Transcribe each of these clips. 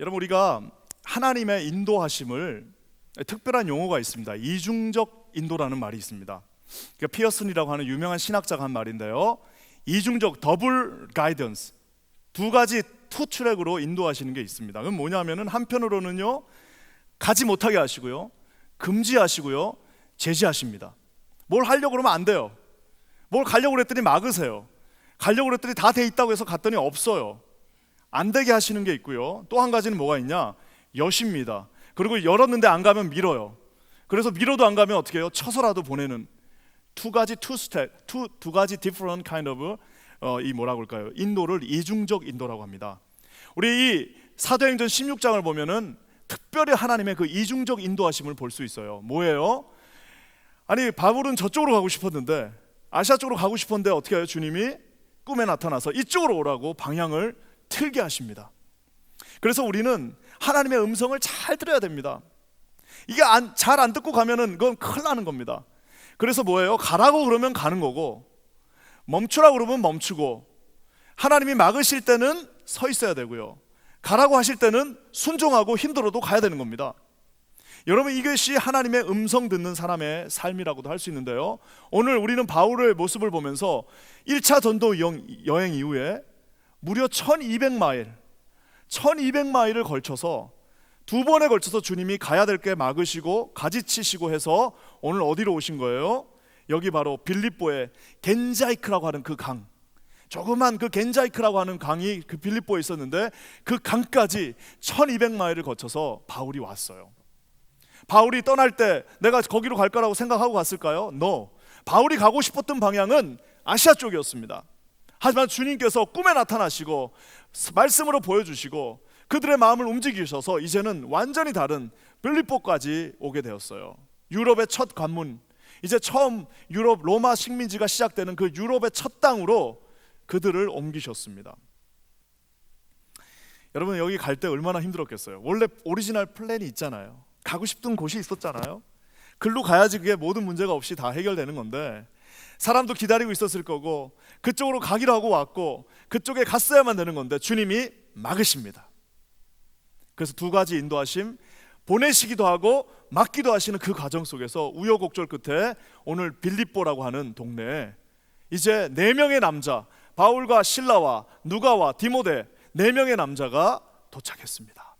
여러분, 우리가 하나님의 인도하심을 특별한 용어가 있습니다. 이중적 인도라는 말이 있습니다. 그러니까 피어슨이라고 하는 유명한 신학자가 한 말인데요, 이중적 더블 가이던스, 두 가지 투 트랙으로 인도하시는 게 있습니다. 그건 뭐냐면은 한편으로는요 가지 못하게 하시고요, 금지하시고요, 제지하십니다. 뭘 하려고 그러면 안 돼요. 뭘 가려고 그랬더니 막으세요. 가려고 그랬더니 다 돼 있다고 해서 갔더니 없어요. 안 되게 하시는 게 있고요, 또 한 가지는 뭐가 있냐, 여십니다. 그리고 열었는데 안 가면 밀어요. 그래서 밀어도 안 가면 어떻게 해요? 쳐서라도 보내는 두 가지 different kind of 이 뭐라고 할까요? 인도를 이중적 인도라고 합니다. 우리 이 사도행전 16장을 보면은 특별히 하나님의 그 이중적 인도하심을 볼 수 있어요. 뭐예요? 아니, 바울은 저쪽으로 가고 싶었는데, 아시아 쪽으로 가고 싶었는데 어떻게 해요? 주님이 꿈에 나타나서 이쪽으로 오라고 방향을 틀게 하십니다. 그래서 우리는 하나님의 음성을 잘 들어야 됩니다. 이게 잘 안 듣고 가면은 그건 큰일 나는 겁니다. 그래서 뭐예요? 가라고 그러면 가는 거고, 멈추라고 그러면 멈추고, 하나님이 막으실 때는 서 있어야 되고요, 가라고 하실 때는 순종하고 힘들어도 가야 되는 겁니다. 여러분, 이것이 하나님의 음성 듣는 사람의 삶이라고도 할 수 있는데요, 오늘 우리는 바울의 모습을 보면서 1차 전도 여행 이후에 무려 1200마일을 걸쳐서 두 번에 걸쳐서 주님이 가야 될 게 막으시고 가지치시고 해서 오늘 어디로 오신 거예요? 여기 바로 빌립보의 겐자이크라고 하는 그 강, 조그만 그 겐자이크라고 하는 강이 그 빌립보에 있었는데, 그 강까지 1200마일을 거쳐서 바울이 왔어요. 바울이 떠날 때 내가 거기로 갈 거라고 생각하고 갔을까요? No. 바울이 가고 싶었던 방향은 아시아 쪽이었습니다. 하지만 주님께서 꿈에 나타나시고 말씀으로 보여주시고 그들의 마음을 움직이셔서 이제는 완전히 다른 빌립보까지 오게 되었어요. 유럽의 첫 관문, 이제 처음 유럽 로마 식민지가 시작되는 그 유럽의 첫 땅으로 그들을 옮기셨습니다. 여러분, 여기 갈 때 얼마나 힘들었겠어요. 원래 오리지널 플랜이 있잖아요. 가고 싶은 곳이 있었잖아요. 글로 가야지 그게 모든 문제가 없이 다 해결되는 건데, 사람도 기다리고 있었을 거고, 그쪽으로 가기로 하고 왔고, 그쪽에 갔어야만 되는 건데 주님이 막으십니다. 그래서 두 가지 인도하심, 보내시기도 하고 막기도 하시는 그 과정 속에서 우여곡절 끝에 오늘 빌립보라고 하는 동네에 이제 4명의 남자, 바울과 실라와 누가와 디모데 4명의 남자가 도착했습니다.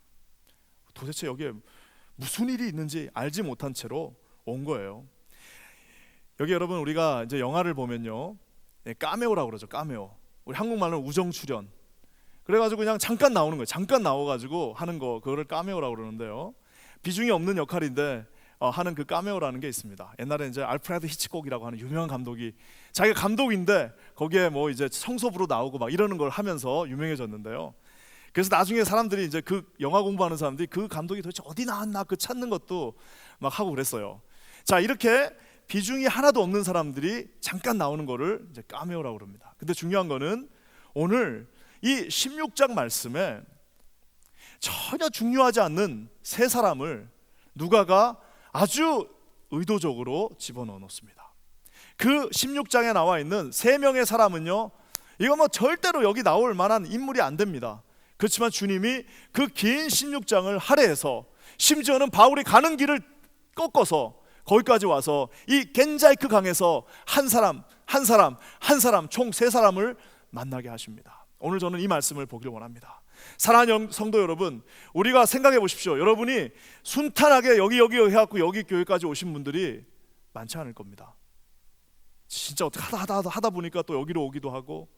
도대체 여기에 무슨 일이 있는지 알지 못한 채로 온 거예요. 여기 여러분, 우리가 이제 영화를 보면요, 까메오라고 그러죠. 까메오. 우리 한국말로는 우정 출연. 그래가지고 그냥 잠깐 나오는 거예요. 잠깐 나와가지고 하는 거, 그거를 까메오라고 그러는데요, 비중이 없는 역할인데 하는 그 까메오라는 게 있습니다. 옛날에 이제 알프레드 히치콕이라고 하는 유명한 감독이 자기가 감독인데 거기에 뭐 이제 청소부로 나오고 막 이러는 걸 하면서 유명해졌는데요. 그래서 나중에 사람들이 이제 그 영화 공부하는 사람들이 그 감독이 도대체 어디 나왔나 그 찾는 것도 막 하고 그랬어요. 자, 이렇게 비중이 하나도 없는 사람들이 잠깐 나오는 거를 이제 까메오라고 그럽니다. 근데 중요한 거는 오늘 이 16장 말씀에 전혀 중요하지 않는 세 사람을 누가가 아주 의도적으로 집어넣어 놓습니다. 그 16장에 나와 있는 3명의 사람은요, 이거 뭐 절대로 여기 나올 만한 인물이 안 됩니다. 그렇지만 주님이 그 긴 16장을 할애해서 심지어는 바울이 가는 길을 꺾어서 거기까지 와서 이 겐자이크 강에서 한 사람 총 3사람을 만나게 하십니다. 오늘 저는 이 말씀을 보기를 원합니다. 사랑하는 성도 여러분, 우리가 생각해 보십시오. 여러분이 순탄하게 여기 해갖고 여기 교회까지 오신 분들이 많지 않을 겁니다. 진짜 어떻게 하다 보니까 또 여기로 오기도 하고,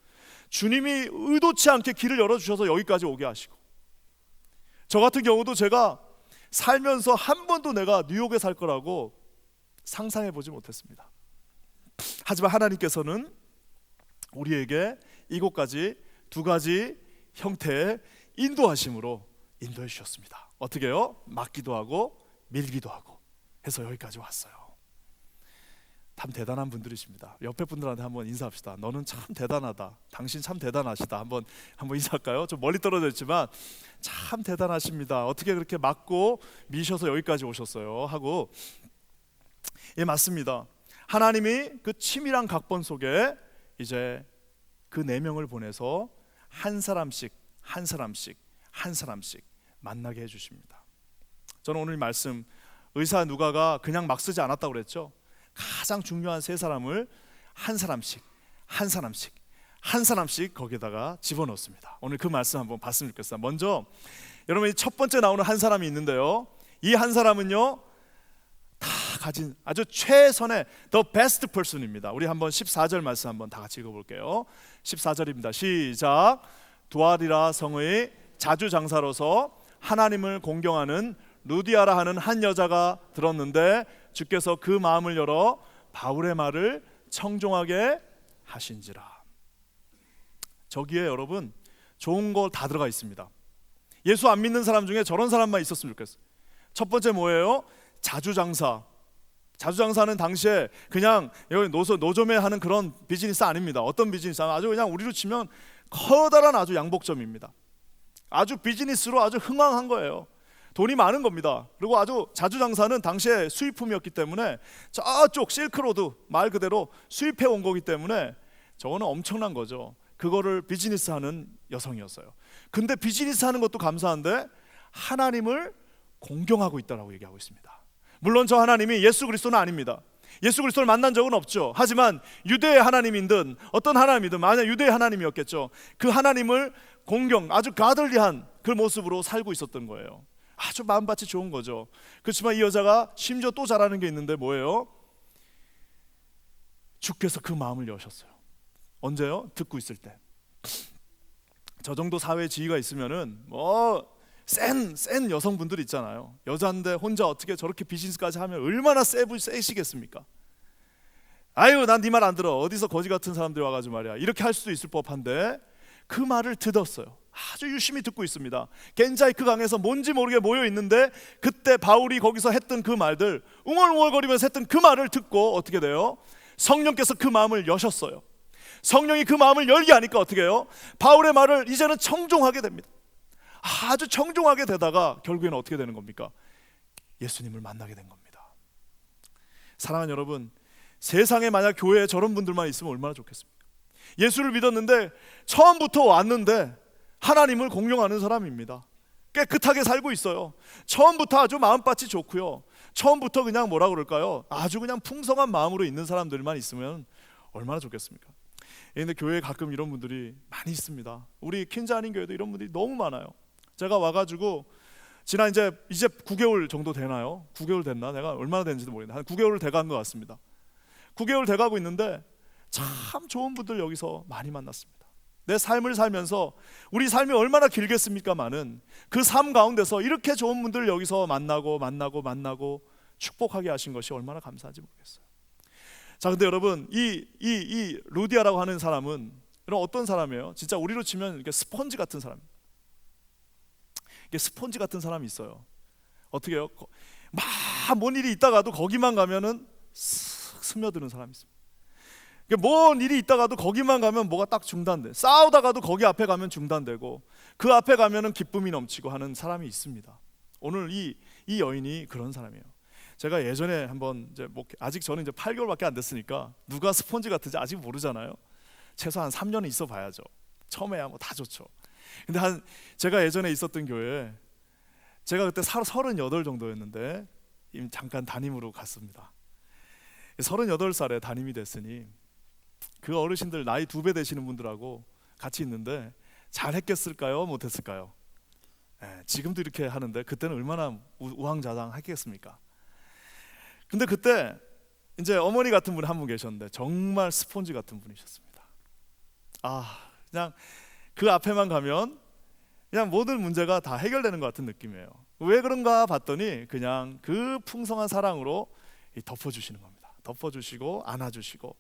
주님이 의도치 않게 길을 열어주셔서 여기까지 오게 하시고, 저 같은 경우도 제가 살면서 한 번도 내가 뉴욕에 살 거라고 상상해 보지 못했습니다. 하지만 하나님께서는 우리에게 이곳까지 두 가지 형태의 인도하심으로 인도해 주셨습니다. 어떻게 해요? 막기도 하고 밀기도 하고 해서 여기까지 왔어요. 참 대단한 분들이십니다. 옆에 분들한테 한번 인사합시다. 너는 참 대단하다. 당신 참 대단하시다. 한번 인사할까요? 좀 멀리 떨어져 있지만 참 대단하십니다. 어떻게 그렇게 막고 미셔서 여기까지 오셨어요? 하고, 예, 맞습니다. 하나님이 그 치밀한 각본 속에 이제 그 4명을 보내서 한 사람씩 만나게 해주십니다. 저는 오늘 이 말씀, 의사 누가가 그냥 막 쓰지 않았다고 그랬죠. 가장 중요한 세 사람을 한 사람씩 거기다가 집어넣습니다. 오늘 그 말씀 한번 봤으면 좋겠어요. 먼저 여러분이 첫 번째 나오는 한 사람이 있는데요, 이 한 사람은요 다 가진 아주 최선의 the best person입니다. 우리 한번 14절 말씀 한번 다 같이 읽어볼게요. 14절입니다. 시작. 두아리라 성의 자주장사로서 하나님을 공경하는 루디아라 하는 한 여자가 들었는데 주께서 그 마음을 열어 바울의 말을 청종하게 하신지라. 저기에 여러분 좋은 거 다 들어가 있습니다. 예수 안 믿는 사람 중에 저런 사람만 있었으면 좋겠어요. 첫 번째 뭐예요? 자주장사. 자주장사는 당시에 그냥 여기 노점에 하는 그런 비즈니스 아닙니다. 어떤 비즈니스? 아주 그냥 우리로 치면 커다란 아주 양복점입니다. 아주 비즈니스로 아주 흥왕한 거예요. 돈이 많은 겁니다. 그리고 아주 자주장사는 당시에 수입품이었기 때문에 저쪽 실크로드 말 그대로 수입해 온 거기 때문에 저거는 엄청난 거죠. 그거를 비즈니스 하는 여성이었어요. 근데 비즈니스 하는 것도 감사한데 하나님을 공경하고 있다라고 얘기하고 있습니다. 물론 저 하나님이 예수 그리스도는 아닙니다. 예수 그리스도를 만난 적은 없죠. 하지만 유대의 하나님이든 어떤 하나님이든 만약 유대의 하나님이었겠죠. 그 하나님을 공경, 아주 가들리한 그 모습으로 살고 있었던 거예요. 아주 마음밭이 좋은 거죠. 그렇지만 이 여자가 심지어 또 잘하는 게 있는데 뭐예요? 주께서 그 마음을 여셨어요. 언제요? 듣고 있을 때. 저 정도 사회 지위가 있으면은 센 여성분들 있잖아요. 여자인데 혼자 어떻게 저렇게 비즈니스까지 하면 얼마나 세시겠습니까? 아유, 난 네 말 안 들어. 어디서 거지 같은 사람들이 와가지고 말이야. 이렇게 할 수도 있을 법한데 그 말을 듣었어요. 아주 유심히 듣고 있습니다. 겐자이크 강에서 뭔지 모르게 모여 있는데 그때 바울이 거기서 했던 그 말들, 웅얼웅얼거리면서 했던 그 말을 듣고 어떻게 돼요? 성령께서 그 마음을 여셨어요. 성령이 그 마음을 열게 하니까 어떻게 해요? 바울의 말을 이제는 청종하게 됩니다. 아주 청종하게 되다가 결국에는 어떻게 되는 겁니까? 예수님을 만나게 된 겁니다. 사랑하는 여러분, 세상에 만약 교회에 저런 분들만 있으면 얼마나 좋겠습니까? 예수를 믿었는데 처음부터 왔는데 하나님을 공경하는 사람입니다. 깨끗하게 살고 있어요. 처음부터 아주 마음밭이 좋고요. 처음부터 그냥 뭐라 그럴까요? 아주 그냥 풍성한 마음으로 있는 사람들만 있으면 얼마나 좋겠습니까? 그런데 교회에 가끔 이런 분들이 많이 있습니다. 우리 퀸자아닌 교회도 이런 분들이 너무 많아요. 제가 와가지고 지난 이제 9개월 정도 되나요? 9개월 됐나? 내가 얼마나 됐는지도 모르겠는데 한 9개월 돼간 것 같습니다. 9개월 돼가고 있는데 참 좋은 분들 여기서 많이 만났습니다. 내 삶을 살면서 우리 삶이 얼마나 길겠습니까마는 그 삶 가운데서 이렇게 좋은 분들 여기서 만나고 축복하게 하신 것이 얼마나 감사한지 모르겠어요. 자, 근데 여러분 이 루디아라고 하는 사람은 이런 어떤 사람이에요? 진짜 우리로 치면 이렇게 스펀지 같은 사람. 이게 스펀지 같은 사람이 있어요. 어떻게 해요? 뭔 일이 있다가도 거기만 가면은 쓱 스며드는 사람이 있습니다. 뭔 일이 있다가도 거기만 가면 뭐가 딱 중단돼. 싸우다가도 거기 앞에 가면 중단되고 그 앞에 가면은 기쁨이 넘치고 하는 사람이 있습니다. 오늘 이 여인이 그런 사람이에요. 제가 예전에 한번 이제 아직 저는 이제 8개월밖에 안 됐으니까 누가 스펀지 같은지 아직 모르잖아요. 최소한 3년은 있어 봐야죠. 처음에야 뭐 다 좋죠. 근데 제가 예전에 있었던 교회에 제가 그때 38 정도였는데 잠깐 담임으로 갔습니다. 38살에 담임이 됐으니 그 어르신들 나이 2배 되시는 분들하고 같이 있는데 잘했겠을까요? 못했을까요? 지금도 이렇게 하는데 그때는 얼마나 우왕좌왕했겠습니까? 근데 그때 이제 어머니 같은 분이 한 분 계셨는데 정말 스폰지 같은 분이셨습니다. 그냥 그 앞에만 가면 그냥 모든 문제가 다 해결되는 것 같은 느낌이에요. 왜 그런가 봤더니 그냥 그 풍성한 사랑으로 덮어주시는 겁니다. 덮어주시고 안아주시고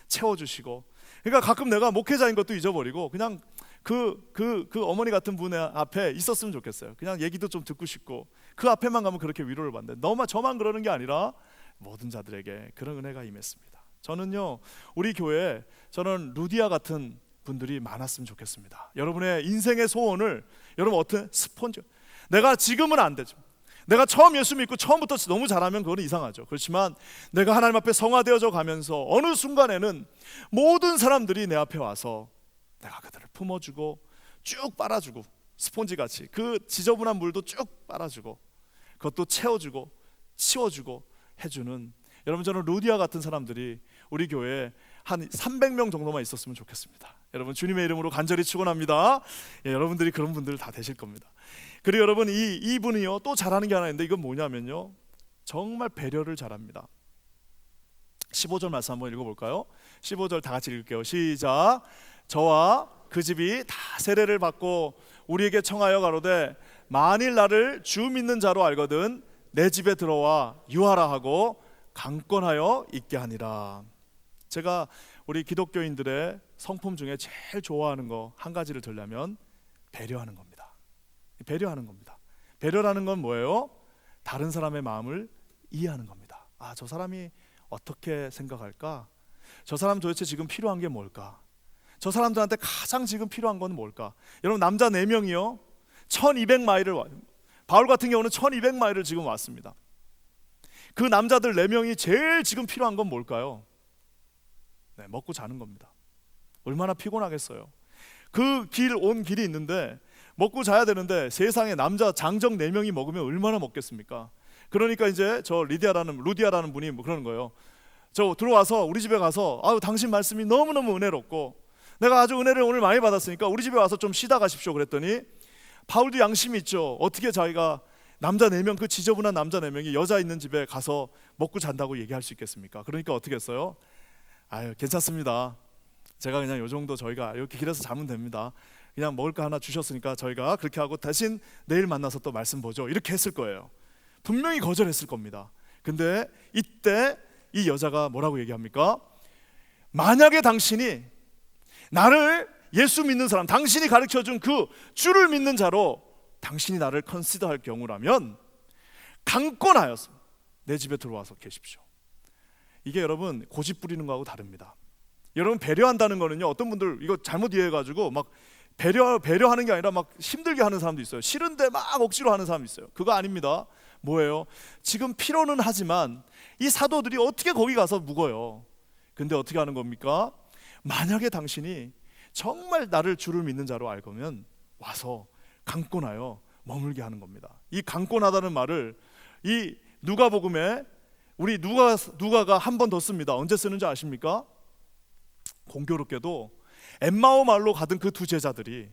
채워주시고. 그러니까 가끔 내가 목회자인 것도 잊어버리고 그냥 그 어머니 같은 분의 앞에 있었으면 좋겠어요. 그냥 얘기도 좀 듣고 싶고 그 앞에만 가면 그렇게 위로를 받는데 저만 그러는 게 아니라 모든 자들에게 그런 은혜가 임했습니다. 저는요, 우리 교회에 저는 루디아 같은 분들이 많았으면 좋겠습니다. 여러분의 인생의 소원을 여러분 어떤 스폰지, 내가 지금은 안 되죠. 내가 처음 예수 믿고 처음부터 너무 잘하면 그건 이상하죠. 그렇지만 내가 하나님 앞에 성화되어져 가면서 어느 순간에는 모든 사람들이 내 앞에 와서 내가 그들을 품어주고 쭉 빨아주고 스폰지같이 그 지저분한 물도 쭉 빨아주고 그것도 채워주고 치워주고 해주는, 여러분 저는 루디아 같은 사람들이 우리 교회에 한 300명 정도만 있었으면 좋겠습니다. 여러분 주님의 이름으로 간절히 축원합니다. 예, 여러분들이 그런 분들 다 되실 겁니다. 그리고 여러분 이분이요 또 잘하는 게 하나 있는데, 이건 뭐냐면요, 정말 배려를 잘합니다. 15절 말씀 한번 읽어볼까요? 15절 다 같이 읽을게요. 시작. 저와 그 집이 다 세례를 받고 우리에게 청하여 가로되 만일 나를 주 믿는 자로 알거든 내 집에 들어와 유하라 하고 강권하여 있게 하니라. 제가 우리 기독교인들의 성품 중에 제일 좋아하는 거 한 가지를 들려면 배려하는 겁니다. 배려하는 겁니다. 배려라는 건 뭐예요? 다른 사람의 마음을 이해하는 겁니다. 아, 저 사람이 어떻게 생각할까? 저 사람 도대체 지금 필요한 게 뭘까? 저 사람들한테 가장 지금 필요한 건 뭘까? 여러분 남자 4명이요 1200마일을 바울 같은 경우는 1200마일을 지금 왔습니다. 그 남자들 4명이 제일 지금 필요한 건 뭘까요? 네, 먹고 자는 겁니다. 얼마나 피곤하겠어요. 그 온 길이 있는데 먹고 자야 되는데 세상에 남자 장정 4명이 먹으면 얼마나 먹겠습니까? 그러니까 이제 저 루디아라는 분이 뭐 그러는 거예요. 저 들어와서 우리 집에 가서 아유 당신 말씀이 너무너무 은혜롭고 내가 아주 은혜를 오늘 많이 받았으니까 우리 집에 와서 좀 쉬다 가십시오 그랬더니, 바울도 양심이 있죠. 어떻게 자기가 남자 4명, 그 지저분한 남자 4명이 여자 있는 집에 가서 먹고 잔다고 얘기할 수 있겠습니까? 그러니까 어떻게 했어요? 아유 괜찮습니다. 제가 그냥 요 정도 저희가 이렇게 길에서 자면 됩니다. 그냥 먹을 거 하나 주셨으니까 저희가 그렇게 하고 대신 내일 만나서 또 말씀 보죠. 이렇게 했을 거예요. 분명히 거절했을 겁니다. 근데 이때 이 여자가 뭐라고 얘기합니까? 만약에 당신이 나를 예수 믿는 사람, 당신이 가르쳐준 그 주를 믿는 자로 당신이 나를 컨시더할 경우라면 강권하여서 내 집에 들어와서 계십시오. 이게 여러분 고집 부리는 거하고 다릅니다. 여러분 배려한다는 거는요, 어떤 분들 이거 잘못 이해해가지고 막 배려하는 게 아니라 막 힘들게 하는 사람도 있어요. 싫은데 막 억지로 하는 사람도 있어요. 그거 아닙니다. 뭐예요? 지금 필요는 하지만 이 사도들이 어떻게 거기 가서 묵어요? 근데 어떻게 하는 겁니까? 만약에 당신이 정말 나를 주를 믿는 자로 알거면 와서 강권하여 머물게 하는 겁니다. 이 강권하다는 말을 이 누가복음에 우리 누가가 한 번 더 씁니다. 언제 쓰는지 아십니까? 공교롭게도 엠마오 마을로 가던 그 2 제자들이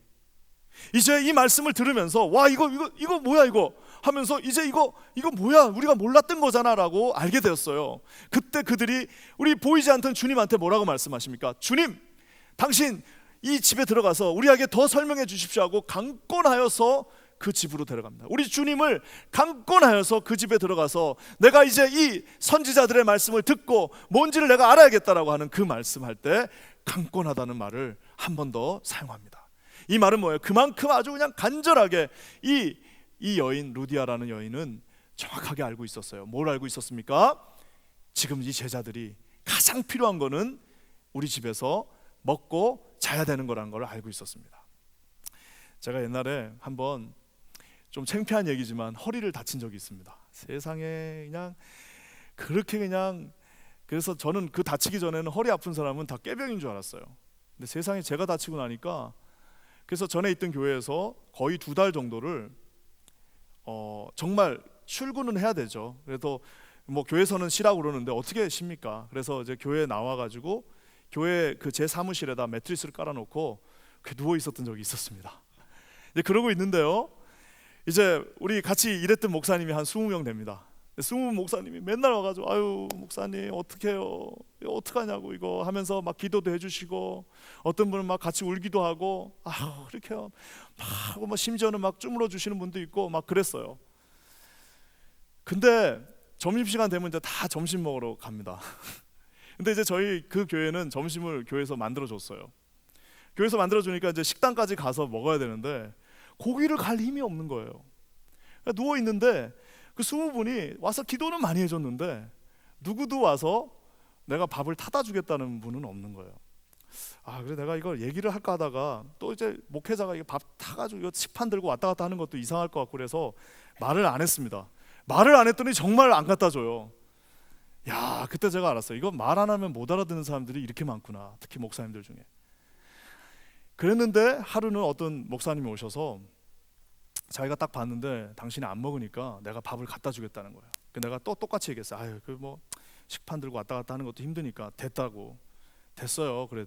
이제 이 말씀을 들으면서 와 이거 뭐야 이거 하면서 이제 이거 뭐야 우리가 몰랐던 거잖아라고 알게 되었어요. 그때 그들이 우리 보이지 않던 주님한테 뭐라고 말씀하십니까? 주님, 당신 이 집에 들어가서 우리에게 더 설명해 주십시오 하고 강권하여서 그 집으로 데려갑니다. 우리 주님을 강권하여서 그 집에 들어가서 내가 이제 이 선지자들의 말씀을 듣고 뭔지를 내가 알아야겠다라고 하는 그 말씀할 때 강권하다는 말을 한 번 더 사용합니다. 이 말은 뭐예요? 그만큼 아주 그냥 간절하게 이 여인 루디아라는 여인은 정확하게 알고 있었어요. 뭘 알고 있었습니까? 지금 이 제자들이 가장 필요한 거는 우리 집에서 먹고 자야 되는 거라는 걸 알고 있었습니다. 제가 옛날에 한번 좀 창피한 얘기지만 허리를 다친 적이 있습니다. 세상에 그냥 그렇게 그냥, 그래서 저는 그 다치기 전에는 허리 아픈 사람은 다 꾀병인 줄 알았어요. 근데 세상에 제가 다치고 나니까, 그래서 전에 있던 교회에서 거의 2달 정도를 정말 출근은 해야 되죠. 그래도 뭐 교회에서는 쉬라고 그러는데 어떻게 쉽니까? 그래서 이제 교회에 나와가지고 교회 그 제 사무실에다 매트리스를 깔아놓고 누워 있었던 적이 있었습니다. 이제 그러고 있는데요, 이제 우리 같이 일했던 목사님이 한 20명 됩니다. 20 목사님이 맨날 와가지고 아유 목사님 어떡해요, 이거 어떡하냐고 이거 하면서 막 기도도 해주시고, 어떤 분은 막 같이 울기도 하고 아유 그렇게요 막 심지어는 막 주물러 주시는 분도 있고 막 그랬어요. 근데 점심시간 되면 이제 다 점심 먹으러 갑니다. 근데 이제 저희 그 교회는 점심을 교회에서 만들어줬어요. 교회에서 만들어주니까 이제 식당까지 가서 먹어야 되는데 고기를 갈 힘이 없는 거예요. 누워 있는데 그 20분이 와서 기도는 많이 해줬는데 누구도 와서 내가 밥을 타다 주겠다는 분은 없는 거예요. 아 그래 내가 이걸 얘기를 할까 하다가 또 이제 목회자가 이거 밥 타가지고 이거 식판 들고 왔다 갔다 하는 것도 이상할 것 같고 그래서 말을 안 했습니다. 말을 안 했더니 정말 안 갖다 줘요. 야 그때 제가 알았어요. 이거 말 안 하면 못 알아듣는 사람들이 이렇게 많구나, 특히 목사님들 중에. 그랬는데 하루는 어떤 목사님이 오셔서 자기가 딱 봤는데 당신이 안 먹으니까 내가 밥을 갖다 주겠다는 거예요. 내가 또 똑같이 얘기했어요. 아유, 그 뭐 식판 들고 왔다 갔다 하는 것도 힘드니까 됐다고. 됐어요. 그래.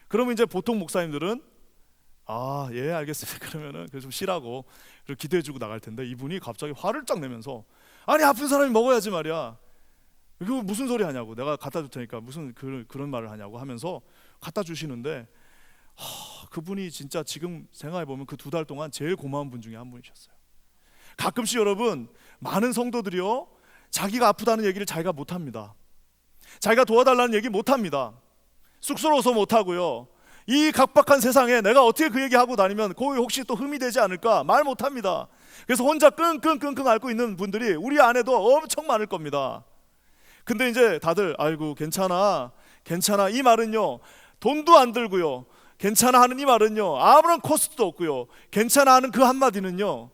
그러면 이제 보통 목사님들은 예, 알겠습니다. 그러면은 좀 쉬라고 기대해주고 나갈 텐데, 이분이 갑자기 화를 쫙 내면서 아니, 아픈 사람이 먹어야지 말이야. 이거 무슨 소리 하냐고. 내가 갖다 줄 테니까 무슨 그런 말을 하냐고 하면서 갖다 주시는데, 그분이 진짜 지금 생각해보면 그 2달 동안 제일 고마운 분 중에 한 분이셨어요. 가끔씩 여러분, 많은 성도들이요, 자기가 아프다는 얘기를 자기가 못합니다. 자기가 도와달라는 얘기 못합니다. 쑥스러워서 못하고요, 이 각박한 세상에 내가 어떻게 그 얘기하고 다니면 거기 혹시 또 흠이 되지 않을까 말 못합니다. 그래서 혼자 끙끙끙끙 앓고 있는 분들이 우리 안에도 엄청 많을 겁니다. 근데 이제 다들 아이고 괜찮아 이 말은요, 돈도 안 들고요, 괜찮아 하는 이 말은요, 아무런 코스트도 없고요, 괜찮아 하는 그 한마디는요,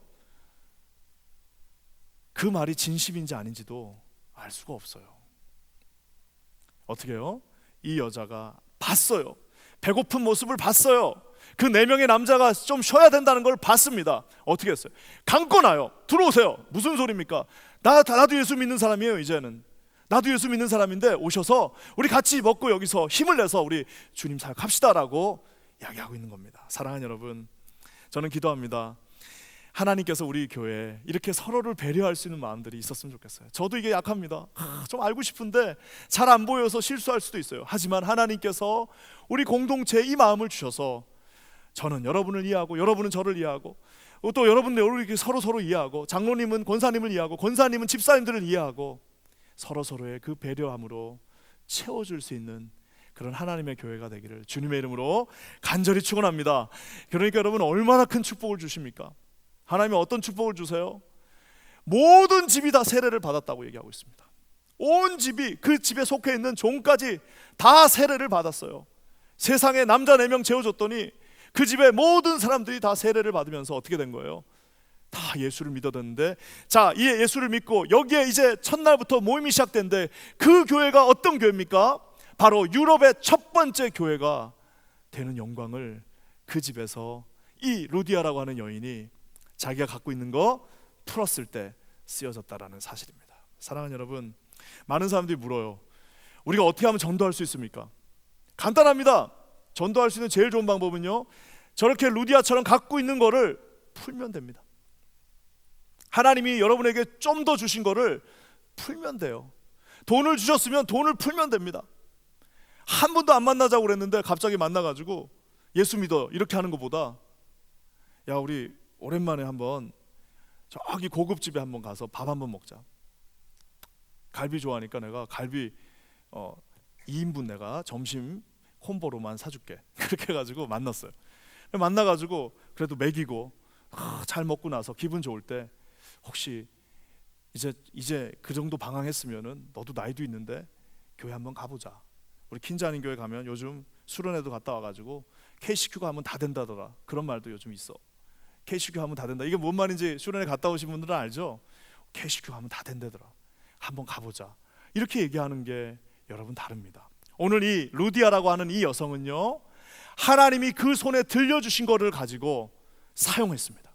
그 말이 진심인지 아닌지도 알 수가 없어요. 어떻게 해요? 이 여자가 봤어요. 배고픈 모습을 봤어요. 그 4명의 남자가 좀 쉬어야 된다는 걸 봤습니다. 어떻게 했어요? 감고 나요. 들어오세요. 무슨 소리입니까? 나도 예수 믿는 사람이에요. 이제는 나도 예수 믿는 사람인데 오셔서 우리 같이 먹고 여기서 힘을 내서 우리 주님 사역합시다라고 이야기하고 있는 겁니다. 사랑하는 여러분, 저는 기도합니다. 하나님께서 우리 교회에 이렇게 서로를 배려할 수 있는 마음들이 있었으면 좋겠어요. 저도 이게 약합니다. 좀 알고 싶은데 잘 안 보여서 실수할 수도 있어요. 하지만 하나님께서 우리 공동체에 이 마음을 주셔서 저는 여러분을 이해하고 여러분은 저를 이해하고 또 여러분들 이렇게 서로 이해하고, 장로님은 권사님을 이해하고 권사님은 집사님들을 이해하고 서로의 그 배려함으로 채워줄 수 있는 그런 하나님의 교회가 되기를 주님의 이름으로 간절히 축원합니다. 그러니까 여러분, 얼마나 큰 축복을 주십니까? 하나님이 어떤 축복을 주세요? 모든 집이 다 세례를 받았다고 얘기하고 있습니다. 온 집이, 그 집에 속해 있는 종까지 다 세례를 받았어요. 세상에 남자 4명 재워줬더니 그 집에 모든 사람들이 다 세례를 받으면서 어떻게 된 거예요? 다 예수를 믿어졌는데, 자, 이 예수를 믿고 여기에 이제 첫날부터 모임이 시작된데, 그 교회가 어떤 교회입니까? 바로 유럽의 첫 번째 교회가 되는 영광을 그 집에서 이 루디아라고 하는 여인이 자기가 갖고 있는 거 풀었을 때 쓰여졌다라는 사실입니다. 사랑하는 여러분, 많은 사람들이 물어요. 우리가 어떻게 하면 전도할 수 있습니까? 간단합니다. 전도할 수 있는 제일 좋은 방법은요, 저렇게 루디아처럼 갖고 있는 거를 풀면 됩니다. 하나님이 여러분에게 좀 더 주신 거를 풀면 돼요. 돈을 주셨으면 돈을 풀면 됩니다. 한 번도 안 만나자고 그랬는데 갑자기 만나가지고 예수 믿어 이렇게 하는 것보다, 야, 우리 오랜만에 한번 저기 고급집에 한번 가서 밥 한번 먹자. 갈비 좋아하니까 내가 갈비 2인분 내가 점심 콤보로만 사줄게. 그렇게 해가지고 만났어요. 만나가지고 그래도 먹이고 잘 먹고 나서 기분 좋을 때, 혹시 이제 그 정도 방황했으면은 너도 나이도 있는데 교회 한번 가보자. 우리 킨자님 교회 가면 요즘 수련회도 갔다 와가지고 KCQ가 하면 다 된다더라. 그런 말도 요즘 있어. KCQ 하면 다 된다. 이게 뭔 말인지 수련회 갔다 오신 분들은 알죠? KCQ 하면 다 된다더라. 한번 가보자. 이렇게 얘기하는 게 여러분 다릅니다. 오늘 이 루디아라고 하는 이 여성은요, 하나님이 그 손에 들려주신 거를 가지고 사용했습니다.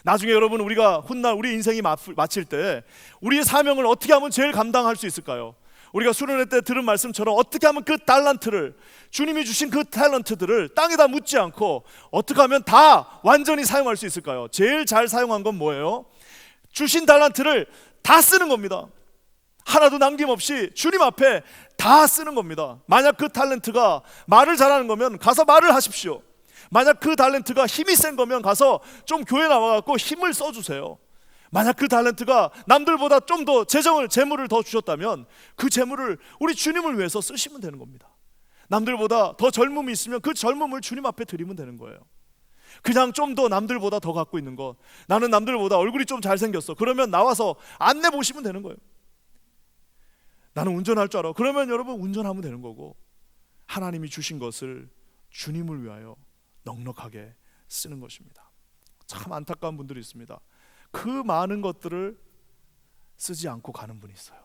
나중에 여러분, 우리가 훗날 우리 인생이 마칠 때 우리의 사명을 어떻게 하면 제일 감당할 수 있을까요? 우리가 수련회 때 들은 말씀처럼 어떻게 하면 그 달란트를, 주님이 주신 그 탤런트들을 땅에다 묻지 않고 어떻게 하면 다 완전히 사용할 수 있을까요? 제일 잘 사용한 건 뭐예요? 주신 달란트를 다 쓰는 겁니다. 하나도 남김없이 주님 앞에 다 쓰는 겁니다. 만약 그 탤런트가 말을 잘하는 거면 가서 말을 하십시오. 만약 그 탤런트가 힘이 센 거면 가서 좀 교회 나와갖고 힘을 써주세요. 만약 그 탤런트가 남들보다 좀 더 재물을 더 주셨다면 그 재물을 우리 주님을 위해서 쓰시면 되는 겁니다. 남들보다 더 젊음이 있으면 그 젊음을 주님 앞에 드리면 되는 거예요. 그냥 좀 더 남들보다 더 갖고 있는 것, 나는 남들보다 얼굴이 좀 잘생겼어, 그러면 나와서 안내 보시면 되는 거예요. 나는 운전할 줄 알아, 그러면 여러분 운전하면 되는 거고, 하나님이 주신 것을 주님을 위하여 넉넉하게 쓰는 것입니다. 참 안타까운 분들이 있습니다. 그 많은 것들을 쓰지 않고 가는 분이 있어요.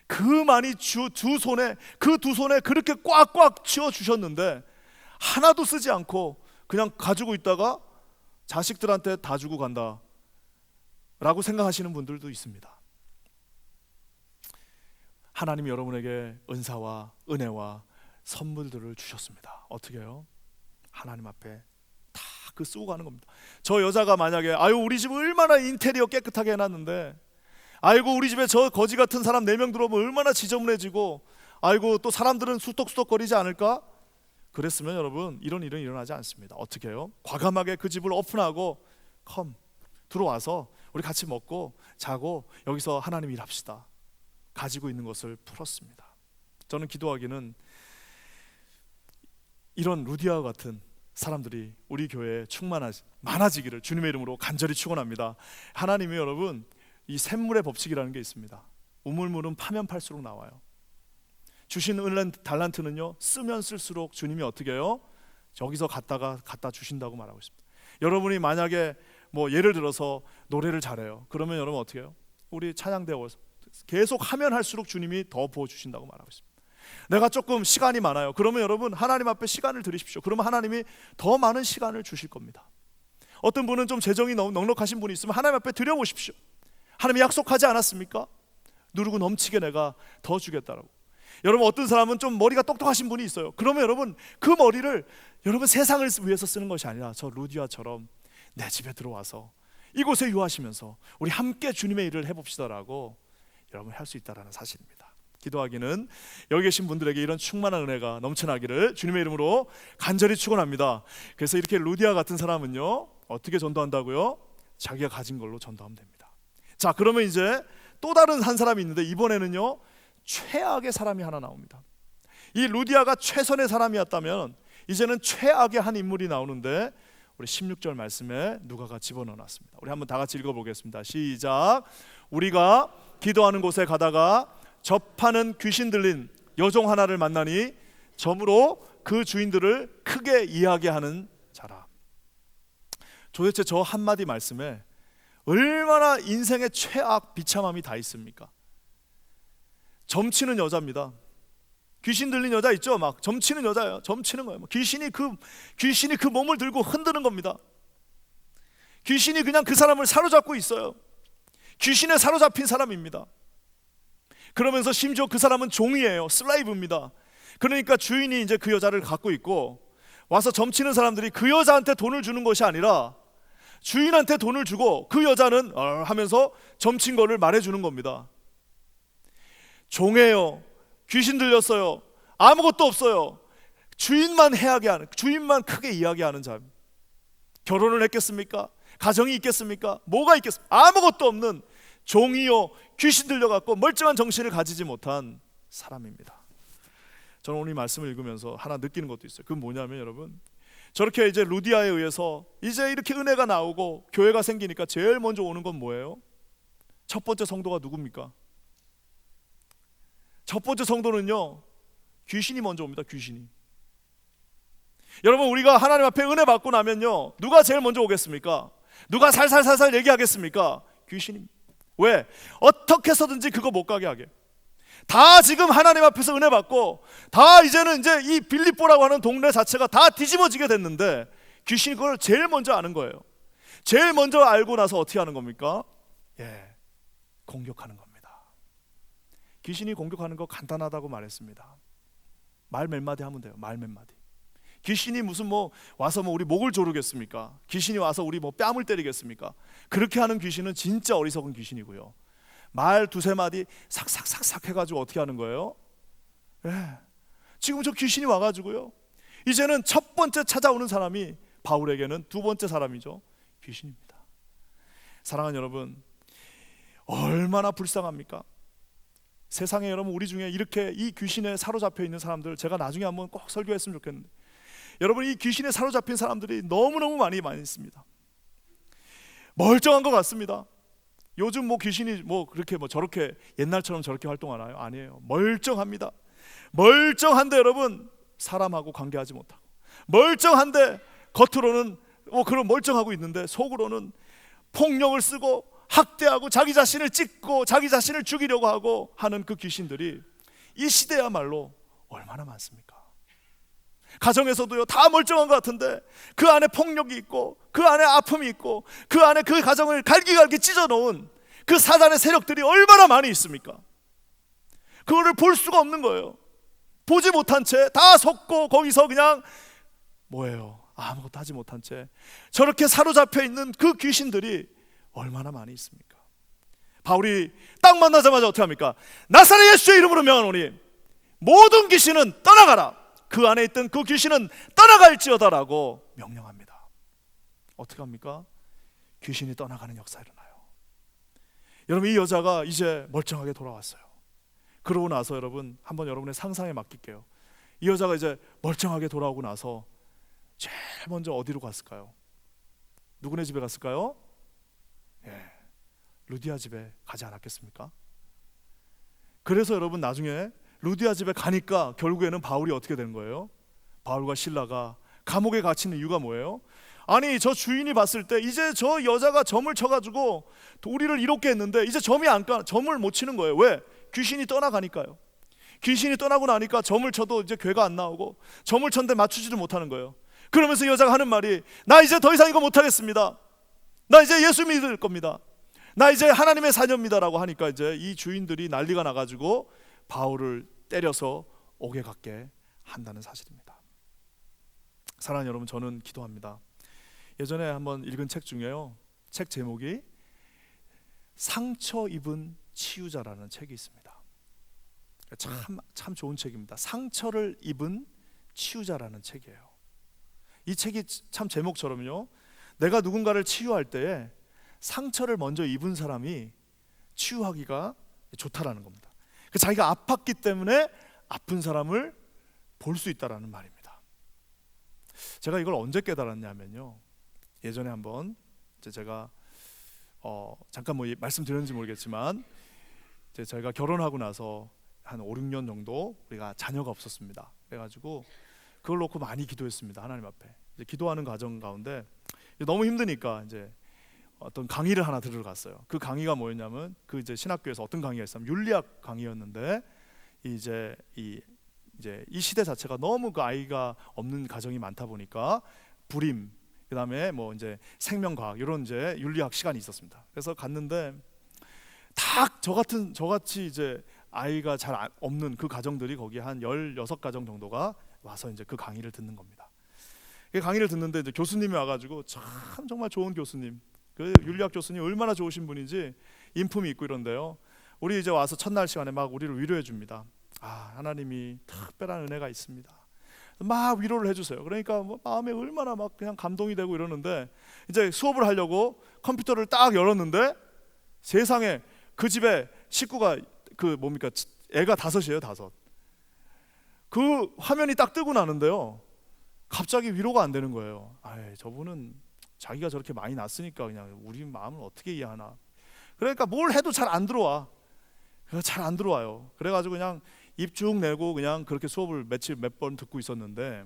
그 많이 두 손에 그렇게 꽉꽉 쥐어 주셨는데 하나도 쓰지 않고 그냥 가지고 있다가 자식들한테 다 주고 간다 라고 생각하시는 분들도 있습니다. 하나님이 여러분에게 은사와 은혜와 선물들을 주셨습니다. 어떻게 해요? 하나님 앞에 다 그 쓰고 가는 겁니다. 저 여자가 만약에 아유 우리 집 얼마나 인테리어 깨끗하게 해놨는데, 아이고 우리 집에 저 거지 같은 사람 4명 들어오면 얼마나 지저분해지고, 아이고 또 사람들은 수덕수덕거리지 않을까? 그랬으면 여러분 이런 일은 일어나지 않습니다. 어떻게 해요? 과감하게 그 집을 오픈하고 들어와서 우리 같이 먹고 자고 여기서 하나님 일합시다. 가지고 있는 것을 풀었습니다. 저는 기도하기는 이런 루디아와 같은 사람들이 우리 교회에 많아지기를 주님의 이름으로 간절히 축원합니다. 하나님이 여러분 이 샘물의 법칙이라는 게 있습니다. 우물물은 파면 팔수록 나와요. 주신 은혜 달란트는요 쓰면 쓸수록 주님이 어떻게 해요? 여기서 갖다 주신다고 말하고 있습니다. 여러분이 만약에 뭐 예를 들어서 노래를 잘해요. 그러면 여러분 어떻게 해요? 우리 찬양대에 계속 하면 할수록 주님이 더 부어주신다고 말하고 있습니다. 내가 조금 시간이 많아요. 그러면 여러분 하나님 앞에 시간을 드리십시오. 그러면 하나님이 더 많은 시간을 주실 겁니다. 어떤 분은 좀 재정이 넉넉하신 분이 있으면 하나님 앞에 드려보십시오. 하나님이 약속하지 않았습니까? 누르고 넘치게 내가 더 주겠다라고. 여러분 어떤 사람은 좀 머리가 똑똑하신 분이 있어요. 그러면 여러분 그 머리를 여러분 세상을 위해서 쓰는 것이 아니라 저 루디아처럼 내 집에 들어와서 이곳에 유하시면서 우리 함께 주님의 일을 해봅시다라고 여러분 할 수 있다라는 사실입니다. 기도하기는 여기 계신 분들에게 이런 충만한 은혜가 넘쳐나기를 주님의 이름으로 간절히 축원합니다. 그래서 이렇게 루디아 같은 사람은요 어떻게 전도한다고요? 자기가 가진 걸로 전도하면 됩니다. 자, 그러면 이제 또 다른 한 사람이 있는데 이번에는요 최악의 사람이 하나 나옵니다. 이 루디아가 최선의 사람이었다면 이제는 최악의 한 인물이 나오는데 우리 16절 말씀에 누가가 집어넣어놨습니다. 우리 한번 다 같이 읽어보겠습니다. 시작. 우리가 기도하는 곳에 가다가 접하는 귀신 들린 여종 하나를 만나니 점으로 그 주인들을 크게 이야기하는 자라. 도대체 저 한마디 말씀에 얼마나 인생의 최악 비참함이 다 있습니까? 점치는 여자입니다. 귀신 들린 여자 있죠? 막 점치는 여자예요. 점치는 거예요. 귀신이 그 몸을 들고 흔드는 겁니다. 귀신이 그냥 그 사람을 사로잡고 있어요. 귀신에 사로잡힌 사람입니다. 그러면서 심지어 그 사람은 종이에요. 슬레이브입니다. 그러니까 주인이 이제 그 여자를 갖고 있고 와서 점치는 사람들이 그 여자한테 돈을 주는 것이 아니라 주인한테 돈을 주고 그 여자는 하면서 점친 거를 말해주는 겁니다. 종이에요. 귀신 들렸어요. 아무것도 없어요. 주인만 해하게 하는, 주인만 크게 이야기하는 자. 결혼을 했겠습니까? 가정이 있겠습니까? 뭐가 있겠습니까? 아무것도 없는 종이요 귀신 들려갖고 멀쩡한 정신을 가지지 못한 사람입니다. 저는 오늘 이 말씀을 읽으면서 하나 느끼는 것도 있어요. 그건 뭐냐면 여러분 저렇게 이제 루디아에 의해서 이제 이렇게 은혜가 나오고 교회가 생기니까 제일 먼저 오는 건 뭐예요? 첫 번째 성도가 누굽니까? 첫 번째 성도는요 귀신이 먼저 옵니다. 귀신이. 여러분 우리가 하나님 앞에 은혜 받고 나면요 누가 제일 먼저 오겠습니까? 누가 살살살살 얘기하겠습니까? 귀신입니다. 왜? 어떻게 해서든지 그거 못 가게 하게. 다 지금 하나님 앞에서 은혜 받고 다 이제는 이제 이 빌립보라고 하는 동네 자체가 다 뒤집어지게 됐는데 귀신이 그걸 제일 먼저 아는 거예요. 제일 먼저 알고 나서 어떻게 하는 겁니까? 공격하는 겁니다. 귀신이 공격하는 거 간단하다고 말했습니다. 말 몇 마디 하면 돼요. 말 몇 마디. 귀신이 무슨 와서 우리 목을 조르겠습니까? 귀신이 와서 우리 뺨을 때리겠습니까? 그렇게 하는 귀신은 진짜 어리석은 귀신이고요. 말 두세 마디 삭삭삭삭 해가지고 어떻게 하는 거예요? 지금 저 귀신이 와가지고요 이제는 첫 번째 찾아오는 사람이 바울에게는 두 번째 사람이죠. 귀신입니다. 사랑하는 여러분 얼마나 불쌍합니까? 세상에 여러분 우리 중에 이렇게 이 귀신에 사로잡혀 있는 사람들 제가 나중에 한번 꼭 설교했으면 좋겠는데 여러분 이 귀신에 사로잡힌 사람들이 너무너무 많이 있습니다. 멀쩡한 것 같습니다. 요즘 귀신이 그렇게 저렇게 옛날처럼 저렇게 활동하나요? 아니에요. 멀쩡합니다. 멀쩡한데 여러분 사람하고 관계하지 못하고 멀쩡한데 겉으로는 그런 멀쩡하고 있는데 속으로는 폭력을 쓰고 학대하고 자기 자신을 찢고 자기 자신을 죽이려고 하고 하는 그 귀신들이 이 시대야말로 얼마나 많습니까? 가정에서도요, 다 멀쩡한 것 같은데 그 안에 폭력이 있고 그 안에 아픔이 있고 그 안에 그 가정을 갈기갈기 찢어놓은 그 사단의 세력들이 얼마나 많이 있습니까? 그거를 볼 수가 없는 거예요. 보지 못한 채 다 속고 거기서 그냥 뭐예요? 아무것도 하지 못한 채 저렇게 사로잡혀 있는 그 귀신들이 얼마나 많이 있습니까? 바울이 딱 만나자마자 어떻게 합니까? 나사렛 예수의 이름으로 명하노니 모든 귀신은 떠나가라. 그 안에 있던 그 귀신은 떠나갈지어다라고 명령합니다. 어떻게 합니까? 귀신이 떠나가는 역사가 일어나요. 여러분, 이 여자가 이제 멀쩡하게 돌아왔어요. 그러고 나서 여러분, 한번 여러분의 상상에 맡길게요. 이 여자가 이제 멀쩡하게 돌아오고 나서 제일 먼저 어디로 갔을까요? 누구네 집에 갔을까요? 예, 루디아 집에 가지 않았겠습니까? 그래서 여러분, 나중에 루디아 집에 가니까 결국에는 바울이 어떻게 된 거예요? 바울과 실라가 감옥에 갇히는 이유가 뭐예요? 아니, 저 주인이 봤을 때 이제 저 여자가 점을 쳐가지고 우리를 이롭게 했는데 이제 점을 못 치는 거예요. 왜? 귀신이 떠나가니까요. 귀신이 떠나고 나니까 점을 쳐도 이제 괴가 안 나오고 점을 쳤는데 맞추지도 못하는 거예요. 그러면서 여자가 하는 말이, 나 이제 더 이상 이거 못하겠습니다. 나 이제 예수 믿을 겁니다. 나 이제 하나님의 사녀입니다라고 하니까 이제 이 주인들이 난리가 나가지고 바울을 때려서 옥에 갖게 한다는 사실입니다. 사랑하는 여러분, 저는 기도합니다. 예전에 한번 읽은 책 중에요, 책 제목이 상처 입은 치유자라는 책이 있습니다. 참 좋은 책입니다. 상처를 입은 치유자라는 책이에요. 이 책이 참 제목처럼요, 내가 누군가를 치유할 때에 상처를 먼저 입은 사람이 치유하기가 좋다라는 겁니다. 자기가 아팠기 때문에 아픈 사람을 볼 수 있다라는 말입니다. 제가 이걸 언제 깨달았냐면요, 예전에 한번 제가 잠깐 말씀드렸는지 모르겠지만 저희가 결혼하고 나서 한 5, 6년 정도 우리가 자녀가 없었습니다. 그래가지고 그걸 놓고 많이 기도했습니다. 하나님 앞에 이제 기도하는 과정 가운데 너무 힘드니까 이제 어떤 강의를 하나 들으러 갔어요. 그 강의가 뭐였냐면 그 이제 신학교에서 어떤 강의가 있었냐면 윤리학 강의였는데 이제 이 시대 자체가 너무 그 아이가 없는 가정이 많다 보니까 불임, 그다음에 뭐 이제 생명과학 이런 이제 윤리학 시간이 있었습니다. 그래서 갔는데 딱 저같이 이제 아이가 잘 없는 그 가정들이 거기 한 16가정 정도가 와서 이제 그 강의를 듣는 겁니다. 그 강의를 듣는데 이제 교수님이 와가지고 정말 좋은 교수님, 그 윤리학 교수님 얼마나 좋으신 분인지 인품이 있고 이런데요, 우리 이제 와서 첫날 시간에 막 우리를 위로해 줍니다. 하나님이 특별한 은혜가 있습니다. 막 위로를 해주세요. 그러니까 뭐 마음에 얼마나 막 그냥 감동이 되고 이러는데 이제 수업을 하려고 컴퓨터를 딱 열었는데 세상에 그 집에 식구가 애가 5이에요. 5. 그 화면이 딱 뜨고 나는데요, 갑자기 위로가 안 되는 거예요. 저분은 자기가 저렇게 많이 낳았으니까 그냥 우리 마음을 어떻게 이해하나. 그러니까 뭘 해도 잘 안 들어와. 잘 안 들어와요. 그래가지고 그냥 입 쭉 내고 그냥 그렇게 수업을 몇 번 듣고 있었는데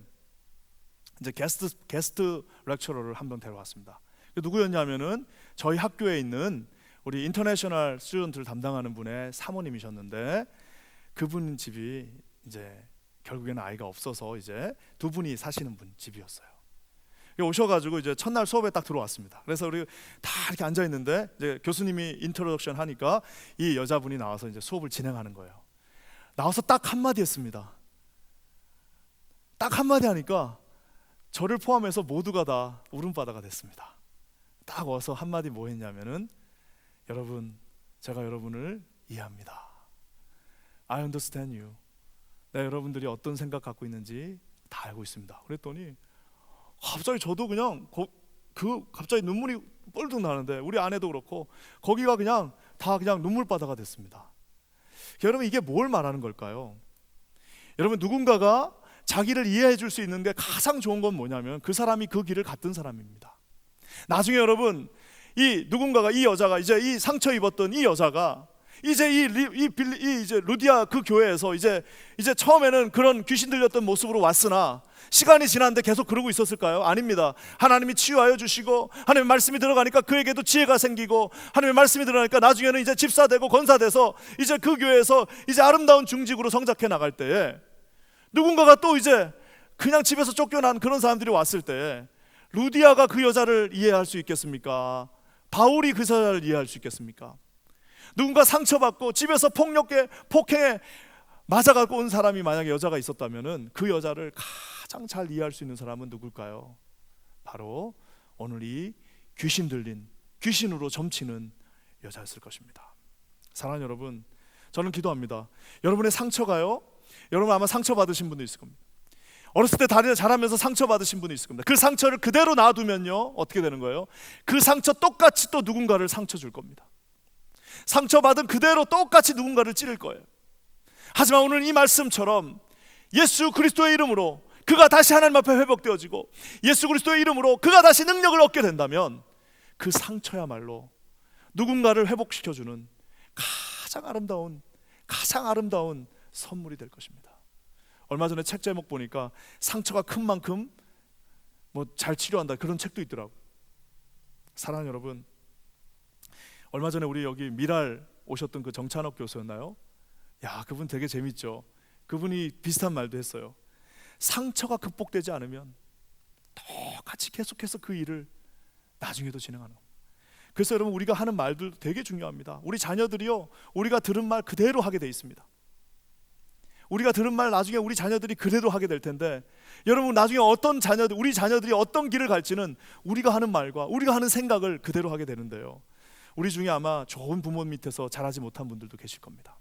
이제 게스트 렉처러를 한 번 데려왔습니다. 누구였냐면은 저희 학교에 있는 우리 인터내셔널 스튜던트를 담당하는 분의 사모님이셨는데 그분 집이 이제 결국에는 아이가 없어서 이제 두 분이 사시는 분 집이었어요. 오셔가지고 이제 첫날 수업에 딱 들어왔습니다. 그래서 우리 다 이렇게 앉아 있는데 이제 교수님이 인트로덕션 하니까 이 여자분이 나와서 이제 수업을 진행하는 거예요. 나와서 딱 한마디 했습니다. 딱 한마디 하니까 저를 포함해서 모두가 다 울음바다가 됐습니다. 딱 와서 한마디 뭐 했냐면은, 여러분, 제가 여러분을 이해합니다. I understand you. 내가 여러분들이 어떤 생각 갖고 있는지 다 알고 있습니다. 그랬더니 갑자기 저도 그냥 갑자기 눈물이 뻘떡 나는데 우리 아내도 그렇고 거기가 그냥 다 그냥 눈물바다가 됐습니다. 여러분, 이게 뭘 말하는 걸까요? 여러분, 누군가가 자기를 이해해 줄 수 있는 게 가장 좋은 건 뭐냐면 그 사람이 그 길을 갔던 사람입니다. 나중에 여러분, 이 누군가가, 이 여자가, 이제 이 상처 입었던 이 여자가 이제 이제 루디아 그 교회에서 이제 처음에는 그런 귀신 들렸던 모습으로 왔으나 시간이 지났는데 계속 그러고 있었을까요? 아닙니다. 하나님이 치유하여 주시고 하나님의 말씀이 들어가니까 그에게도 지혜가 생기고 하나님의 말씀이 들어가니까 나중에는 이제 집사되고 권사돼서 이제 그 교회에서 이제 아름다운 중직으로 성장해 나갈 때에 누군가가 또 이제 그냥 집에서 쫓겨난 그런 사람들이 왔을 때 루디아가 그 여자를 이해할 수 있겠습니까? 바울이 그 여자를 이해할 수 있겠습니까? 누군가 상처받고 집에서 폭행에 맞아갖고 온 사람이 만약에 여자가 있었다면 그 여자를 가장 잘 이해할 수 있는 사람은 누굴까요? 바로 오늘 이 귀신 들린, 귀신으로 점치는 여자였을 것입니다. 사랑하는 여러분, 저는 기도합니다. 여러분의 상처가요, 여러분 아마 상처받으신 분도 있을 겁니다. 어렸을 때 다리를 자라면서 상처받으신 분이 있을 겁니다. 그 상처를 그대로 놔두면요 어떻게 되는 거예요? 그 상처 똑같이 또 누군가를 상처 줄 겁니다. 상처받은 그대로 똑같이 누군가를 찌를 거예요. 하지만 오늘 이 말씀처럼 예수 그리스도의 이름으로 그가 다시 하나님 앞에 회복되어지고 예수 그리스도의 이름으로 그가 다시 능력을 얻게 된다면 그 상처야말로 누군가를 회복시켜주는 가장 아름다운 선물이 될 것입니다. 얼마 전에 책 제목 보니까 상처가 큰 만큼 잘 치료한다, 그런 책도 있더라고요. 사랑하는 여러분, 얼마 전에 우리 여기 미랄 오셨던 그 정찬욱 교수였나요? 야, 그분 되게 재밌죠. 그분이 비슷한 말도 했어요. 상처가 극복되지 않으면 똑같이 계속해서 그 일을 나중에도 진행하는 겁니다. 그래서 여러분, 우리가 하는 말들도 되게 중요합니다. 우리 자녀들이요, 우리가 들은 말 그대로 하게 돼 있습니다. 우리가 들은 말 나중에 우리 자녀들이 그대로 하게 될 텐데, 여러분 나중에 우리 자녀들이 어떤 길을 갈지는 우리가 하는 말과 우리가 하는 생각을 그대로 하게 되는데요, 우리 중에 아마 좋은 부모 밑에서 자라지 못한 분들도 계실 겁니다.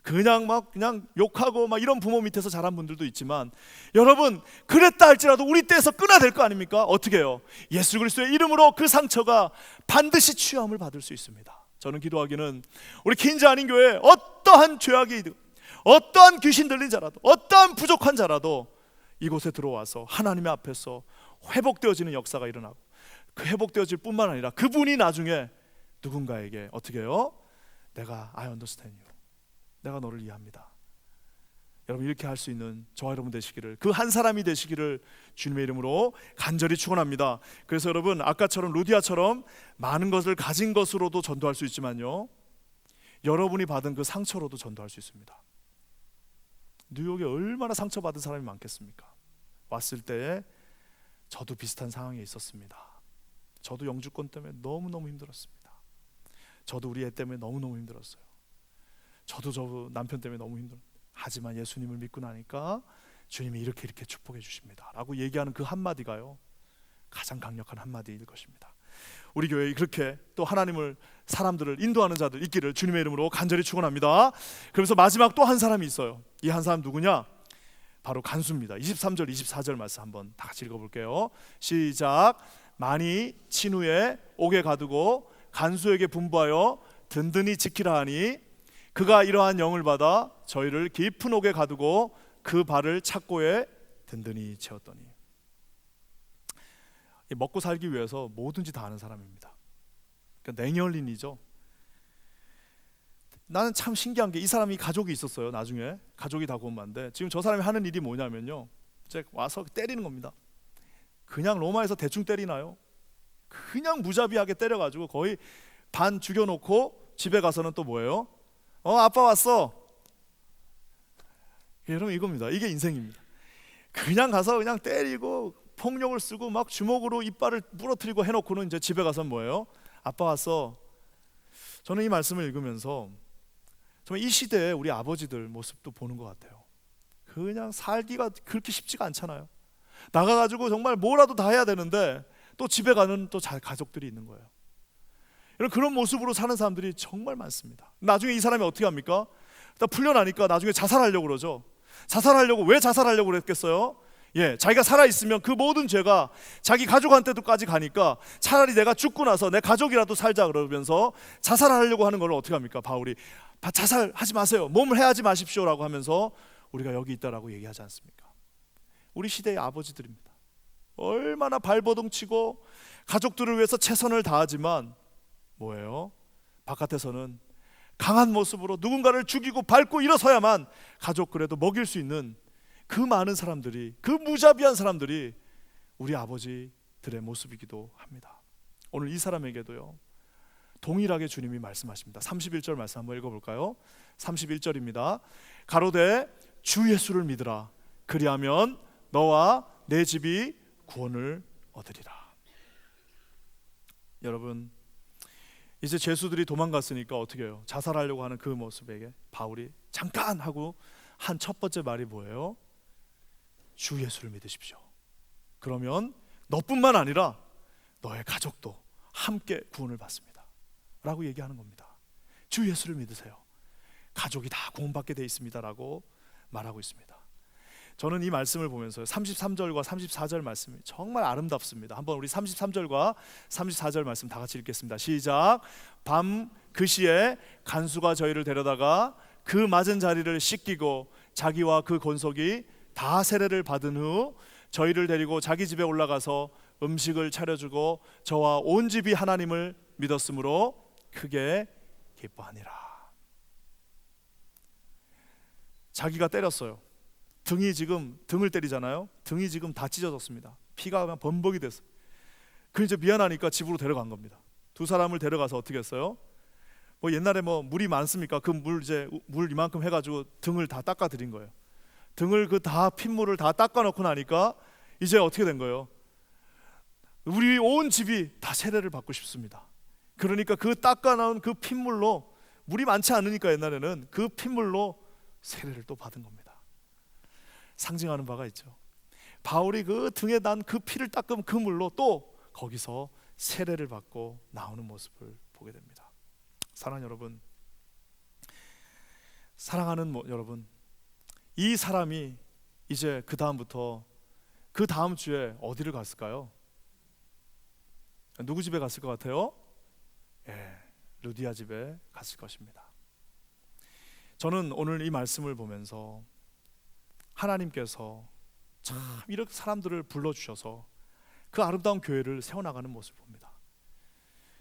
그냥 욕하고 이런 부모 밑에서 자란 분들도 있지만, 여러분 그랬다 할지라도 우리 때에서 끊어야 될 거 아닙니까? 어떻게 해요? 예수 그리스도의 이름으로 그 상처가 반드시 치유함을 받을 수 있습니다. 저는 기도하기는 우리 킨즈 아닌 교회 어떠한 죄악이, 어떠한 귀신 들린 자라도, 어떠한 부족한 자라도 이곳에 들어와서 하나님의 앞에서 회복되어지는 역사가 일어나고, 그 회복되어질 뿐만 아니라 그분이 나중에 누군가에게 어떻게 해요? I understand you, 내가 너를 이해합니다. 여러분, 이렇게 할 수 있는 저와 여러분 되시기를, 그 한 사람이 되시기를 주님의 이름으로 간절히 축원합니다. 그래서 여러분, 아까처럼 루디아처럼 많은 것을 가진 것으로도 전도할 수 있지만요, 여러분이 받은 그 상처로도 전도할 수 있습니다. 뉴욕에 얼마나 상처받은 사람이 많겠습니까? 왔을 때에 저도 비슷한 상황에 있었습니다. 저도 영주권 때문에 너무너무 힘들었습니다. 저도 우리 애 때문에 너무너무 힘들었어요. 저도 저 남편 때문에 너무 힘들었는데, 하지만 예수님을 믿고 나니까 주님이 이렇게 축복해 주십니다 라고 얘기하는 그 한마디가요, 가장 강력한 한마디일 것입니다. 우리 교회에 그렇게 또 사람들을 인도하는 자들 있기를 주님의 이름으로 간절히 축원합니다. 그래서 마지막 또 한 사람이 있어요. 이 한 사람 누구냐? 바로 간수입니다. 23절 24절 말씀 한번 다 같이 읽어볼게요. 시작. 많이 친 후에 옥에 가두고 간수에게 분부하여 든든히 지키라 하니, 그가 이러한 영을 받아 저희를 깊은 옥에 가두고 그 발을 착고에 든든히 채웠더니. 먹고 살기 위해서 뭐든지 다 하는 사람입니다. 그러니까 냉혈린이죠. 나는 참 신기한 게, 이 사람이 가족이 있었어요. 나중에 가족이 다 구원받는데, 지금 저 사람이 하는 일이 뭐냐면요, 이제 와서 때리는 겁니다. 그냥 로마에서 대충 때리나요? 그냥 무자비하게 때려가지고 거의 반 죽여놓고 집에 가서는 또 뭐예요? 아빠 왔어. 여러분, 이겁니다. 이게 인생입니다. 그냥 가서 그냥 때리고 폭력을 쓰고 막 주먹으로 이빨을 부러뜨리고 해놓고는 이제 집에 가서 뭐예요? 아빠 왔어. 저는 이 말씀을 읽으면서 정말 이 시대에 우리 아버지들 모습도 보는 것 같아요. 그냥 살기가 그렇게 쉽지가 않잖아요. 나가가지고 정말 뭐라도 다 해야 되는데 또 집에 가는 또 가족들이 있는 거예요. 이런 그런 모습으로 사는 사람들이 정말 많습니다. 나중에 이 사람이 어떻게 합니까? 일단 풀려나니까 나중에 자살하려고 그러죠. 왜 자살하려고 그랬겠어요? 자기가 살아있으면 그 모든 죄가 자기 가족한테도까지 가니까 차라리 내가 죽고 나서 내 가족이라도 살자 그러면서 자살하려고 하는 걸 어떻게 합니까? 바울이 자살하지 마세요, 몸을 해하지 마십시오라고 하면서 우리가 여기 있다라고 얘기하지 않습니까? 우리 시대의 아버지들입니다. 얼마나 발버둥치고 가족들을 위해서 최선을 다하지만 뭐예요? 바깥에서는 강한 모습으로 누군가를 죽이고 밟고 일어서야만 가족 그래도 먹일 수 있는 그 많은 사람들이, 그 무자비한 사람들이 우리 아버지들의 모습이기도 합니다. 오늘 이 사람에게도요, 동일하게 주님이 말씀하십니다. 31절 말씀 한번 읽어볼까요? 31절입니다. 가로되 주 예수를 믿으라. 그리하면 너와 내 집이 구원을 얻으리라. 여러분, 이제 죄수들이 도망갔으니까 어떻게 해요? 자살하려고 하는 그 모습에게 바울이 잠깐 하고 한 첫 번째 말이 뭐예요? 주 예수를 믿으십시오. 그러면 너뿐만 아니라 너의 가족도 함께 구원을 받습니다 라고 얘기하는 겁니다. 주 예수를 믿으세요. 가족이 다 구원받게 돼 있습니다 라고 말하고 있습니다. 저는 이 말씀을 보면서 33절과 34절 말씀이 정말 아름답습니다. 한번 우리 33절과 34절 말씀 다 같이 읽겠습니다. 시작. 밤 그 시에 간수가 저희를 데려다가 그 맞은 자리를 씻기고 자기와 그 권속이 다 세례를 받은 후 저희를 데리고 자기 집에 올라가서 음식을 차려주고 저와 온 집이 하나님을 믿었으므로 크게 기뻐하니라. 자기가 때렸어요. 등을 때리잖아요. 등이 지금 다 찢어졌습니다. 피가 그냥 범벅이 됐어요. 그 이제 미안하니까 집으로 데려간 겁니다. 두 사람을 데려가서 어떻게 했어요? 뭐 옛날에 뭐 물이 많습니까? 그 물 이만큼 해가지고 등을 다 닦아 드린 거예요. 등을 그 다 핏물을 다 닦아 놓고 나니까 이제 어떻게 된 거예요? 우리 온 집이 다 세례를 받고 싶습니다. 그러니까 그 닦아 놓은 그 핏물로, 물이 많지 않으니까 옛날에는 그 핏물로 세례를 또 받은 겁니다. 상징하는 바가 있죠. 바울이 그 등에 난 그 피를 닦은 그 물로 또 거기서 세례를 받고 나오는 모습을 보게 됩니다. 사랑하는 여러분, 사랑하는 여러분, 이 사람이 이제 그 다음부터 그 다음 주에 어디를 갔을까요? 누구 집에 갔을 것 같아요? 루디아 집에 갔을 것입니다. 저는 오늘 이 말씀을 보면서 하나님께서 참 이렇게 사람들을 불러주셔서 그 아름다운 교회를 세워나가는 모습을 봅니다.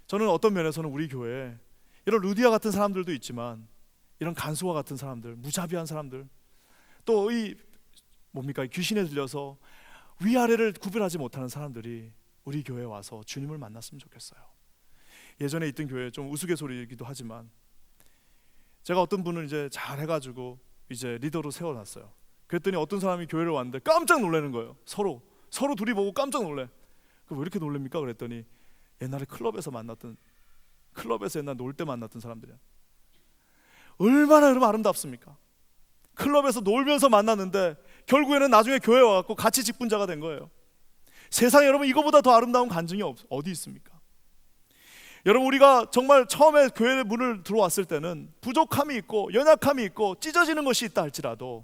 저는 어떤 면에서는 우리 교회에 이런 루디아 같은 사람들도 있지만 이런 간수와 같은 사람들, 무자비한 사람들, 또 이 귀신에 들려서 위아래를 구별하지 못하는 사람들이 우리 교회에 와서 주님을 만났으면 좋겠어요. 예전에 있던 교회 좀 우스갯소리이기도 하지만 제가 어떤 분을 이제 잘 해가지고 이제 리더로 세워놨어요. 그랬더니 어떤 사람이 교회를 왔는데 깜짝 놀라는 거예요. 서로 둘이 보고 깜짝 놀래. 왜 이렇게 놀랍니까? 그랬더니 옛날에 클럽에서 옛날 놀 때 만났던 사람들이야. 얼마나 여러분 아름답습니까? 클럽에서 놀면서 만났는데 결국에는 나중에 교회에 와갖고 같이 직분자가 된 거예요. 세상에 여러분 이거보다 더 아름다운 간증이 어디 있습니까? 여러분, 우리가 정말 처음에 교회 문을 들어왔을 때는 부족함이 있고 연약함이 있고 찢어지는 것이 있다 할지라도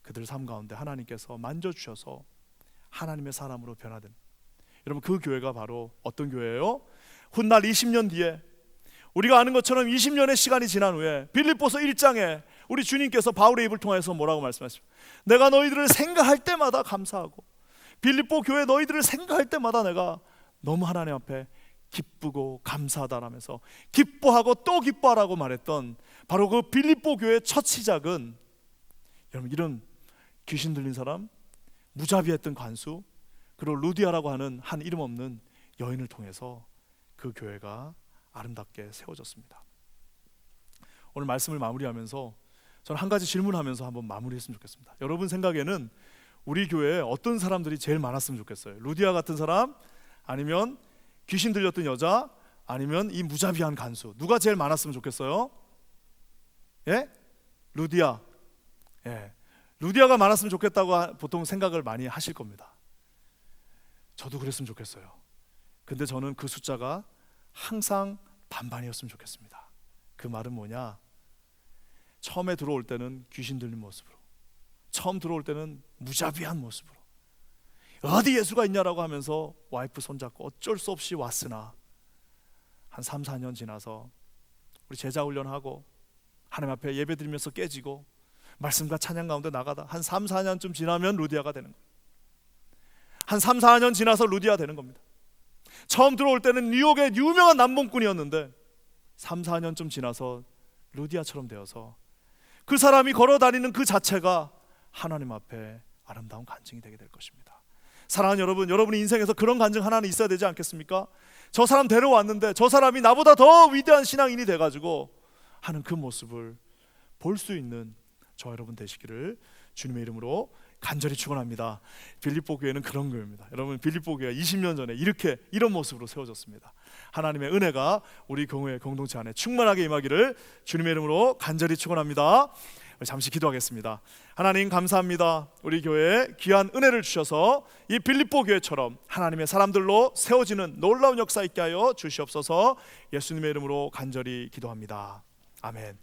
그들 삶 가운데 하나님께서 만져주셔서 하나님의 사람으로 변화된, 여러분 그 교회가 바로 어떤 교회예요? 훗날 20년 뒤에 우리가 아는 것처럼 20년의 시간이 지난 후에 빌립보서 1장에 우리 주님께서 바울의 입을 통해서 뭐라고 말씀하십니까? 내가 너희들을 생각할 때마다 감사하고 빌립보 교회 너희들을 생각할 때마다 내가 너무 하나님 앞에 기쁘고 감사하다라면서 기뻐하고 또 기뻐하라고 말했던 바로 그 빌립보 교회의 첫 시작은 여러분 이런 귀신 들린 사람, 무자비했던 관수, 그리고 루디아라고 하는 한 이름 없는 여인을 통해서 그 교회가 아름답게 세워졌습니다. 오늘 말씀을 마무리하면서 저는 한 가지 질문하면서 한번 마무리했으면 좋겠습니다. 여러분 생각에는 우리 교회에 어떤 사람들이 제일 많았으면 좋겠어요? 루디아 같은 사람, 아니면 귀신 들렸던 여자, 아니면 이 무자비한 간수, 누가 제일 많았으면 좋겠어요? 루디아. 루디아가 많았으면 좋겠다고 보통 생각을 많이 하실 겁니다. 저도 그랬으면 좋겠어요. 근데 저는 그 숫자가 항상 반반이었으면 좋겠습니다. 그 말은 뭐냐? 처음에 들어올 때는 귀신 들린 모습으로, 처음 들어올 때는 무자비한 모습으로, 어디 예수가 있냐라고 하면서 와이프 손잡고 어쩔 수 없이 왔으나 한 3, 4년 지나서 우리 제자 훈련하고 하나님 앞에 예배 드리면서 깨지고 말씀과 찬양 가운데 나가다 한 3, 4년쯤 지나면 루디아가 되는 거예요. 한 3, 4년 지나서 루디아 되는 겁니다. 처음 들어올 때는 뉴욕의 유명한 남봉꾼이었는데 3, 4년쯤 지나서 루디아처럼 되어서 그 사람이 걸어다니는 그 자체가 하나님 앞에 아름다운 간증이 되게 될 것입니다. 사랑하는 여러분, 여러분의 인생에서 그런 간증 하나는 있어야 되지 않겠습니까? 저 사람 데려왔는데 저 사람이 나보다 더 위대한 신앙인이 돼가지고 하는 그 모습을 볼 수 있는 저와 여러분 되시기를 주님의 이름으로 간절히 축원합니다. 빌립보 교회는 그런 교회입니다. 여러분, 빌립보 교회가 20년 전에 이런 모습으로 세워졌습니다. 하나님의 은혜가 우리 교회 공동체 안에 충만하게 임하기를 주님의 이름으로 간절히 축원합니다. 잠시 기도하겠습니다. 하나님 감사합니다. 우리 교회에 귀한 은혜를 주셔서 이 빌립보 교회처럼 하나님의 사람들로 세워지는 놀라운 역사 있게 하여 주시옵소서. 예수님의 이름으로 간절히 기도합니다. 아멘.